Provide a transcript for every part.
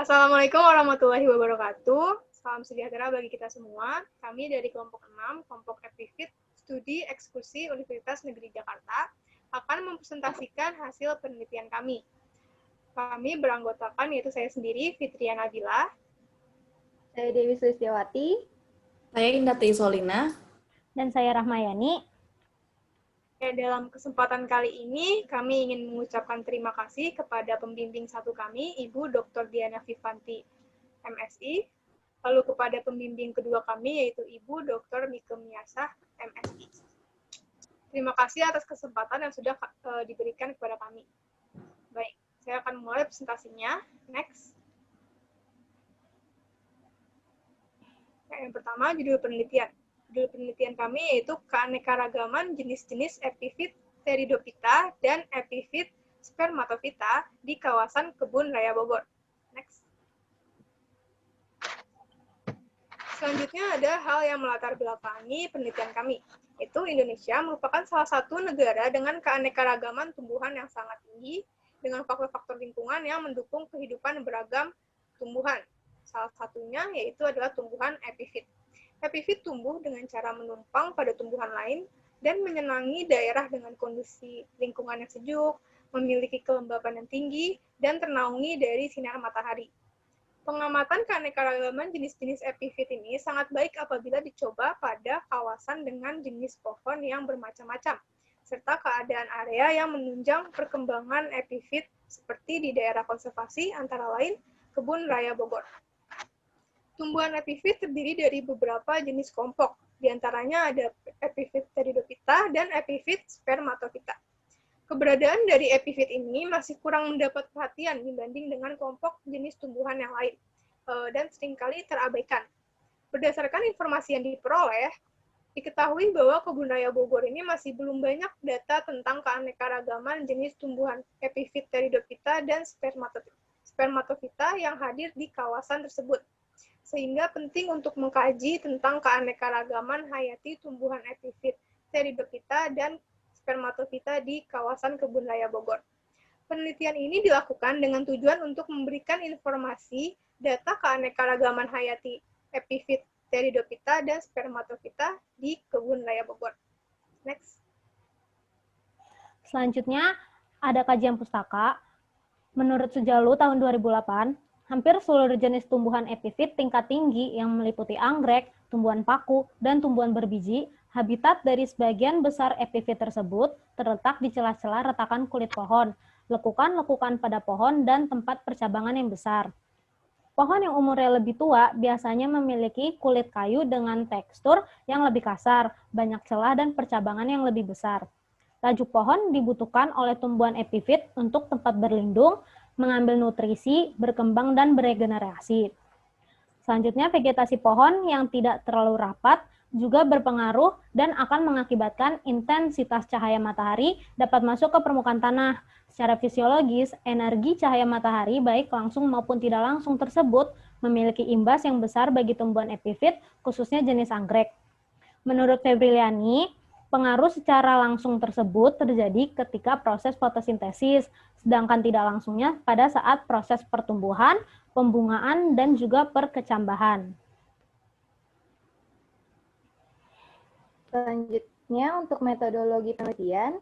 Assalamualaikum warahmatullahi wabarakatuh. Salam sejahtera bagi kita semua. Kami dari kelompok 6, kelompok Epifit Studi Ekskursi Universitas Negeri Jakarta, akan mempresentasikan hasil penelitian kami. Kami beranggotakan yaitu saya sendiri, Fitria Nabila. Saya Dewi Sulistiawati. Saya Indah Solina. Dan saya Rahmayani. Dalam kesempatan kali ini, kami ingin mengucapkan terima kasih kepada pembimbing satu kami, Ibu Dr. Diana Vivanti, MSI, lalu kepada pembimbing kedua kami, yaitu Ibu Dr. Mike Miasah, MSI. Terima kasih atas kesempatan yang sudah diberikan kepada kami. Baik, saya akan mulai presentasinya. Next. Yang pertama, judul penelitian. Judul penelitian kami yaitu keanekaragaman jenis-jenis epifit Pteridophyta dan epifit Spermatophyta di kawasan Kebun Raya Bogor. Next. Selanjutnya ada hal yang melatar belakangi penelitian kami, yaitu Indonesia merupakan salah satu negara dengan keanekaragaman tumbuhan yang sangat tinggi, dengan faktor-faktor lingkungan yang mendukung kehidupan beragam tumbuhan. Salah satunya yaitu adalah tumbuhan epifit. Epifit tumbuh dengan cara menumpang pada tumbuhan lain dan menyenangi daerah dengan kondisi lingkungan yang sejuk, memiliki kelembapan yang tinggi, dan ternaungi dari sinar matahari. Pengamatan keanekaragaman jenis-jenis epifit ini sangat baik apabila dicoba pada kawasan dengan jenis pohon yang bermacam-macam, serta keadaan area yang menunjang perkembangan epifit seperti di daerah konservasi antara lain Kebun Raya Bogor. Tumbuhan epifit terdiri dari beberapa jenis kelompok, diantaranya ada epifit Pteridophyta dan epifit Spermatophyta. Keberadaan dari epifit ini masih kurang mendapat perhatian dibanding dengan kelompok jenis tumbuhan yang lain, dan seringkali terabaikan. Berdasarkan informasi yang diperoleh, diketahui bahwa Kebun Raya Bogor ini masih belum banyak data tentang keanekaragaman jenis tumbuhan epifit Pteridophyta dan Spermatophyta yang hadir di kawasan tersebut. Sehingga penting untuk mengkaji tentang keanekaragaman hayati tumbuhan epifit Pteridophyta dan Spermatophyta di kawasan Kebun Raya Bogor. Penelitian ini dilakukan dengan tujuan untuk memberikan informasi data keanekaragaman hayati epifit Pteridophyta dan Spermatophyta di Kebun Raya Bogor. Next. Selanjutnya, ada kajian pustaka. Menurut Sujalu tahun 2008, hampir seluruh jenis tumbuhan epifit tingkat tinggi yang meliputi anggrek, tumbuhan paku, dan tumbuhan berbiji, habitat dari sebagian besar epifit tersebut terletak di celah-celah retakan kulit pohon, lekukan-lekukan pada pohon, dan tempat percabangan yang besar. Pohon yang umurnya lebih tua biasanya memiliki kulit kayu dengan tekstur yang lebih kasar, banyak celah, dan percabangan yang lebih besar. Laju pohon dibutuhkan oleh tumbuhan epifit untuk tempat berlindung, mengambil nutrisi, berkembang, dan beregenerasi. Selanjutnya, vegetasi pohon yang tidak terlalu rapat juga berpengaruh dan akan mengakibatkan intensitas cahaya matahari dapat masuk ke permukaan tanah. Secara fisiologis, energi cahaya matahari baik langsung maupun tidak langsung tersebut memiliki imbas yang besar bagi tumbuhan epifit, khususnya jenis anggrek. Menurut Febriliani, pengaruh secara langsung tersebut terjadi ketika proses fotosintesis, sedangkan tidak langsungnya pada saat proses pertumbuhan, pembungaan, dan juga perkecambahan. Selanjutnya, untuk metodologi penelitian,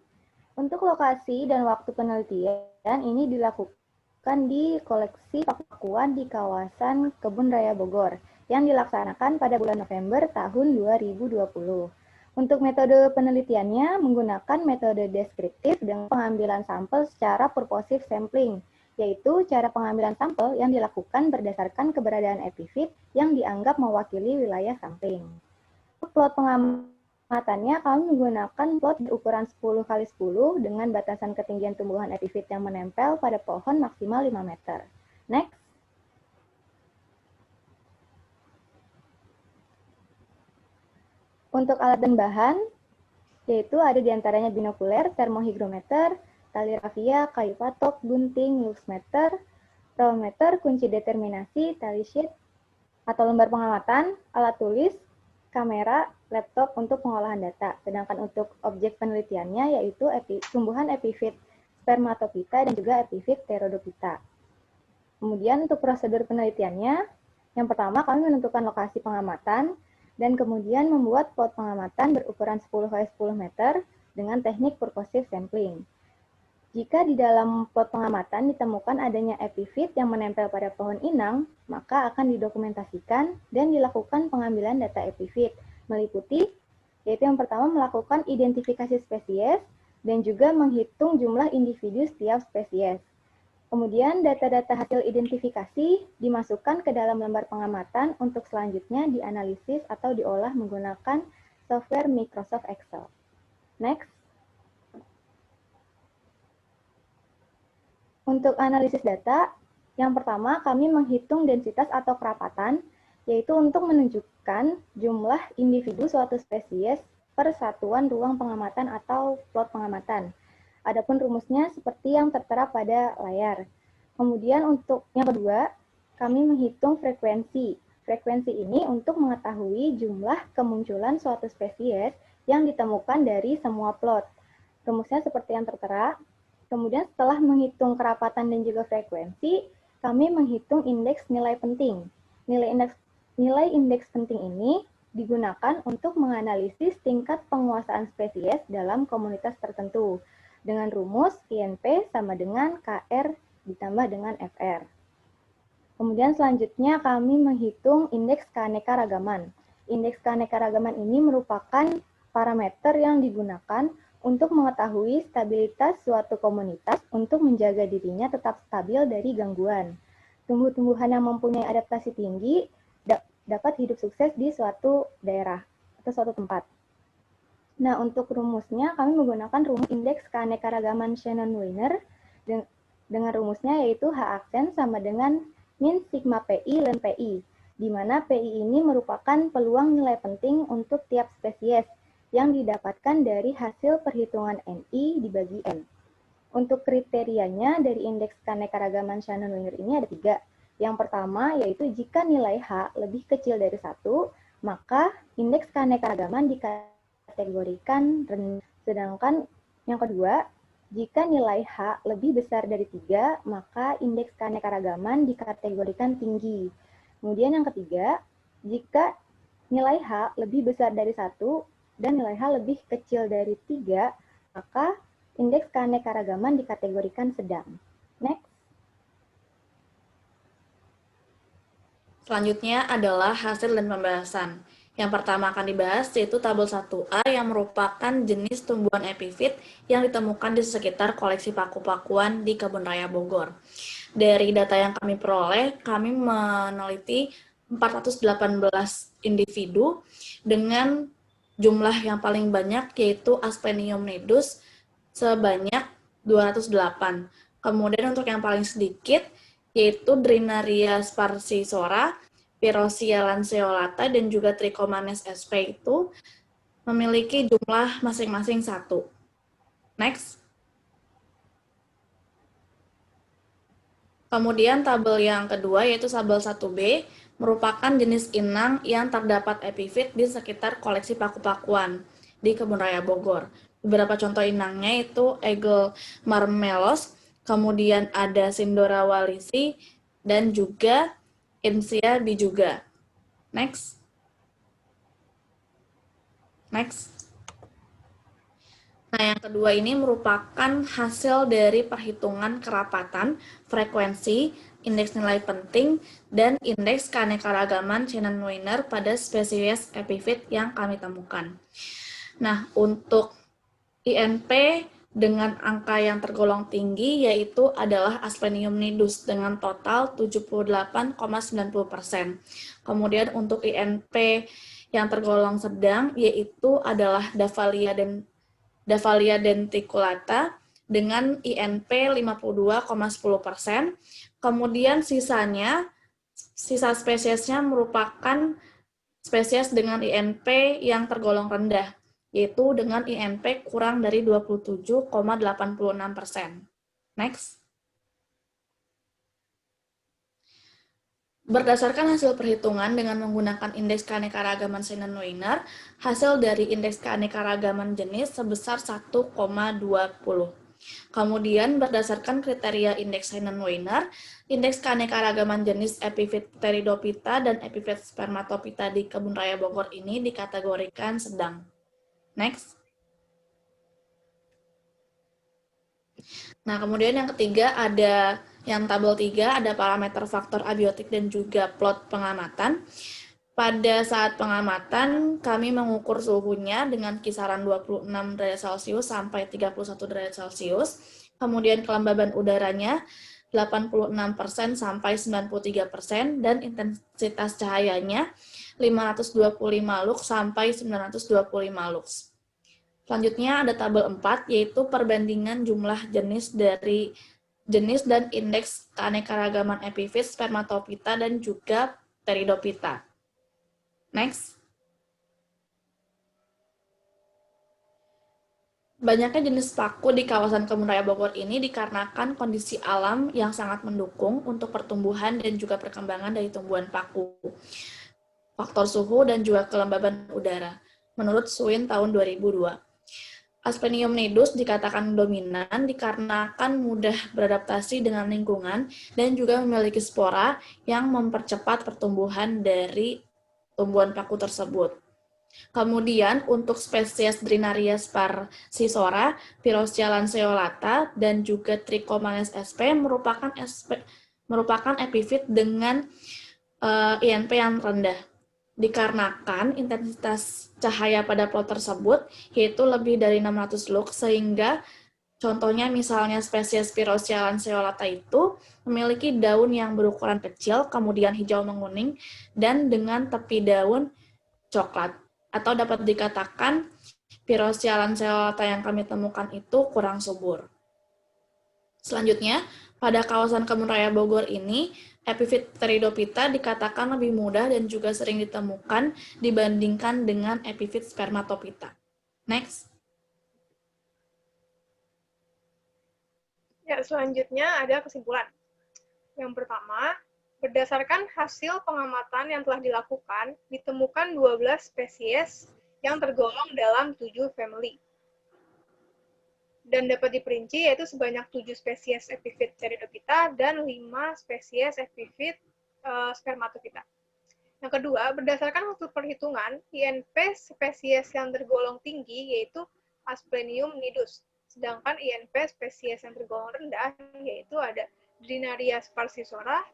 untuk lokasi dan waktu penelitian ini dilakukan di koleksi pakuan di kawasan Kebun Raya Bogor yang dilaksanakan pada bulan November tahun 2020. Untuk metode penelitiannya menggunakan metode deskriptif dengan pengambilan sampel secara purposive sampling, yaitu cara pengambilan sampel yang dilakukan berdasarkan keberadaan epifit yang dianggap mewakili wilayah sampling. Untuk plot pengamatannya, kami menggunakan plot berukuran 10x10 dengan batasan ketinggian tumbuhan epifit yang menempel pada pohon maksimal 5 meter. Next. Untuk alat dan bahan, yaitu ada diantaranya binokuler, termohigrometer, tali rafia, kayu patok, gunting, luxmeter, rollmeter, kunci determinasi, tali sheet, atau lembar pengamatan, alat tulis, kamera, laptop untuk pengolahan data. Sedangkan untuk objek penelitiannya yaitu tumbuhan epifit Spermatophyta dan juga epifit Pteridophyta. Kemudian untuk prosedur penelitiannya, yang pertama kami menentukan lokasi pengamatan dan kemudian membuat plot pengamatan berukuran 10x10 meter dengan teknik purposive sampling. Jika di dalam plot pengamatan ditemukan adanya epifit yang menempel pada pohon inang, maka akan didokumentasikan dan dilakukan pengambilan data epifit, meliputi yaitu yang pertama melakukan identifikasi spesies dan juga menghitung jumlah individu setiap spesies. Kemudian data-data hasil identifikasi dimasukkan ke dalam lembar pengamatan untuk selanjutnya dianalisis atau diolah menggunakan software Microsoft Excel. Next. Untuk analisis data, yang pertama kami menghitung densitas atau kerapatan, yaitu untuk menunjukkan jumlah individu suatu spesies per satuan ruang pengamatan atau plot pengamatan. Adapun rumusnya seperti yang tertera pada layar. Kemudian untuk yang kedua, kami menghitung frekuensi. Frekuensi ini untuk mengetahui jumlah kemunculan suatu spesies yang ditemukan dari semua plot. Rumusnya seperti yang tertera. Kemudian setelah menghitung kerapatan dan juga frekuensi, kami menghitung indeks nilai penting. Nilai indeks penting ini digunakan untuk menganalisis tingkat penguasaan spesies dalam komunitas tertentu dengan rumus INP sama dengan KR ditambah dengan FR. Kemudian selanjutnya kami menghitung indeks keanekaragaman. Indeks keanekaragaman ini merupakan parameter yang digunakan untuk mengetahui stabilitas suatu komunitas untuk menjaga dirinya tetap stabil dari gangguan. Tumbuh-tumbuhan yang mempunyai adaptasi tinggi dapat hidup sukses di suatu daerah atau suatu tempat. Nah, untuk rumusnya kami menggunakan rumus indeks keanekaragaman Shannon-Weiner dengan rumusnya yaitu H aksen sama dengan min sigma PI ln PI, di mana PI ini merupakan peluang nilai penting untuk tiap spesies yang didapatkan dari hasil perhitungan NI dibagi N. Untuk kriterianya dari indeks keanekaragaman Shannon-Weiner ini ada 3. Yang pertama yaitu jika nilai H lebih kecil dari 1, maka indeks keanekaragaman dikategorikan rendah. Sedangkan yang kedua, jika nilai H lebih besar dari 3, maka indeks keanekaragaman dikategorikan tinggi. Kemudian yang ketiga, jika nilai H lebih besar dari 1, dan nilai H lebih kecil dari 3, maka indeks keanekaragaman dikategorikan sedang. Next. Selanjutnya adalah hasil dan pembahasan. Yang pertama akan dibahas yaitu tabel 1A yang merupakan jenis tumbuhan epifit yang ditemukan di sekitar koleksi paku-pakuan di Kebun Raya Bogor. Dari data yang kami peroleh, kami meneliti 418 individu dengan jumlah yang paling banyak yaitu Asplenium nidus sebanyak 208. Kemudian untuk yang paling sedikit yaitu Drinaria sparsisora, Pirosia lanceolata, dan juga Trichomanes sp itu memiliki jumlah masing-masing 1. Next. Kemudian tabel yang kedua yaitu tabel 1B merupakan jenis inang yang terdapat epifit di sekitar koleksi paku-pakuan di Kebun Raya Bogor. Beberapa contoh inangnya itu Eagle marmelos, kemudian ada Sindora walisi, dan juga Insia bijuga. Next. Nah, yang kedua ini merupakan hasil dari perhitungan kerapatan, frekuensi, indeks nilai penting, dan indeks keanekaragaman Shannon-Weiner pada spesies epifit yang kami temukan. Nah, untuk INP dengan angka yang tergolong tinggi yaitu adalah Asplenium nidus dengan total 78,90%. Kemudian untuk INP yang tergolong sedang yaitu adalah Davalia denticulata dengan INP 52,10%. Kemudian sisa spesiesnya merupakan spesies dengan INP yang tergolong rendah, yaitu dengan INP kurang dari 27,86%. Next. Berdasarkan hasil perhitungan dengan menggunakan indeks keanekaragaman Shannon-Weiner, hasil dari indeks keanekaragaman jenis sebesar 1,20. Kemudian berdasarkan kriteria indeks Heinen-Weiner, indeks keanekaragaman jenis epifit Pteridophyta dan epifit Spermatophyta di Kebun Raya Bogor ini dikategorikan sedang. Next. Nah, kemudian yang ketiga ada yang tabel 3, ada parameter faktor abiotik dan juga plot pengamatan. Pada saat pengamatan, kami mengukur suhunya dengan kisaran 26 derajat Celcius sampai 31 derajat Celcius. Kemudian kelembaban udaranya 86% sampai 93% dan intensitas cahayanya 525 lux sampai 925 lux. Selanjutnya ada tabel 4, yaitu perbandingan jumlah jenis dari jenis dan indeks keanekaragaman epifit, Spermatophyta, dan juga Pteridophyta. Next. Banyaknya jenis paku di kawasan Kebun Raya Bogor ini dikarenakan kondisi alam yang sangat mendukung untuk pertumbuhan dan juga perkembangan dari tumbuhan paku, faktor suhu, dan juga kelembaban udara, menurut Swin tahun 2002. Asplenium nidus dikatakan dominan dikarenakan mudah beradaptasi dengan lingkungan dan juga memiliki spora yang mempercepat pertumbuhan dari tumbuhan paku tersebut. Kemudian untuk spesies Drinaria sparcisora, Pyrosia lanceolata, dan juga Trichomanes sp merupakan epifit dengan INP yang rendah. Dikarenakan intensitas cahaya pada plot tersebut yaitu lebih dari 600 lux, sehingga contohnya misalnya spesies Pyrosia lanceolata itu memiliki daun yang berukuran kecil, kemudian hijau menguning, dan dengan tepi daun coklat. Atau dapat dikatakan Pyrosia lanceolata yang kami temukan itu kurang subur. Selanjutnya, pada kawasan Kebun Raya Bogor ini, epifit Pteridophyta dikatakan lebih mudah dan juga sering ditemukan dibandingkan dengan epifit Spermatophyta. Next. Ya, selanjutnya ada kesimpulan. Yang pertama, berdasarkan hasil pengamatan yang telah dilakukan, ditemukan 12 spesies yang tergolong dalam 7 family. Dan dapat diperinci yaitu sebanyak 7 spesies epifit Pteridophyta dan 5 spesies epifit Spermatophyta. Yang kedua, berdasarkan hasil perhitungan, INP spesies yang tergolong tinggi yaitu Asplenium nidus, sedangkan INP spesies yang tergolong rendah yaitu ada Drinaria sparcisora,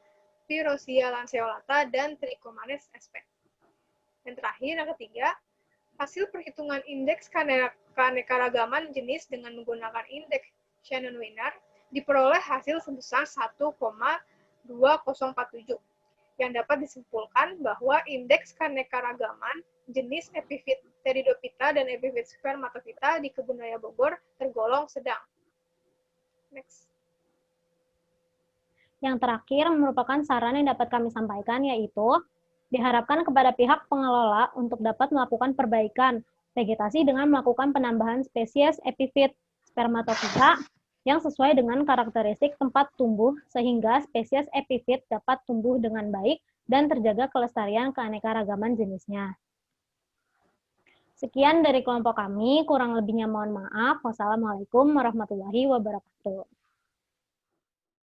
Pyrosia lanceolata, dan Trichomanes sp. Dan terakhir, yang ketiga, hasil perhitungan indeks keanekaragaman jenis dengan menggunakan indeks Shannon-Weiner diperoleh hasil sebesar 1,2047, yang dapat disimpulkan bahwa indeks keanekaragaman jenis epifit Pteridophyta dan epifit Spermatophyta di Kebun Raya Bogor tergolong sedang. Next. Yang terakhir merupakan saran yang dapat kami sampaikan, yaitu diharapkan kepada pihak pengelola untuk dapat melakukan perbaikan vegetasi dengan melakukan penambahan spesies epifit Spermatophyta yang sesuai dengan karakteristik tempat tumbuh sehingga spesies epifit dapat tumbuh dengan baik dan terjaga kelestarian keanekaragaman jenisnya. Sekian dari kelompok kami, kurang lebihnya mohon maaf. Wassalamualaikum warahmatullahi wabarakatuh.